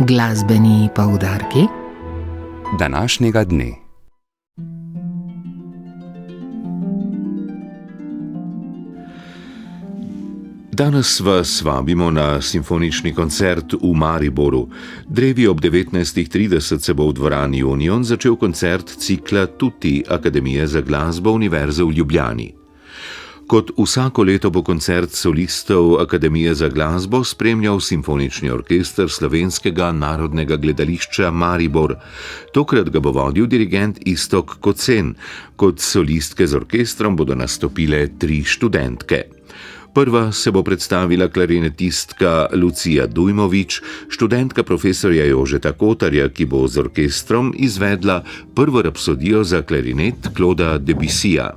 Glasbeni poudarki današnjega dne. Danes vas vabimo na simfonični koncert v Mariboru. Drevi ob 19:30 se bo v dvorani Union začel koncert cikla Tutti Akademije za glasbo Univerze v Ljubljani. Kot vsako leto bo koncert solistov Akademije za glasbo spremljal Simfonični orkester Slovenskega narodnega gledališča Maribor. Tokrat ga bo vodil dirigent Iztok Kocen. Kot solistke z orkestrom bodo nastopile 3 študentke. Prva se bo predstavila klarinetistka Lucija Dujmovič, študentka profesorja Jožeta Kotarja, ki bo z orkestrom izvedla prvo rapsodijo za klarinet Clauda Debussyja.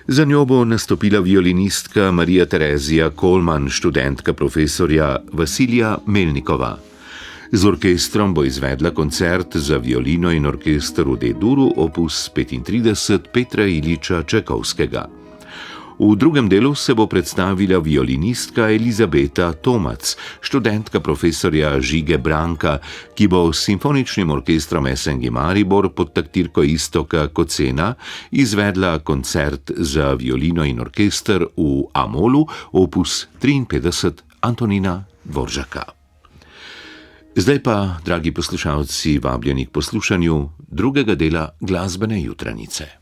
Za njo bo nastopila violinistka Marija Terezija Kolman, študentka profesorja Vasilija Melnikova. Z orkestrom bo izvedla koncert za violino in orkester v D-duru opus 35 Petra Iljiča Čajkovskega. V drugem delu se bo predstavila violinistka Elizabeta Tomac, študentka profesorja Žige Branka, ki bo s Simfoničnim orkestrom SNG Maribor pod taktirko Iztoka Kocena izvedla koncert za violino in orkester v A-molu opus 53 Antonina Dvoržaka. Zdaj pa, dragi poslušalci, vabljeni k poslušanju drugega dela glasbene jutranice.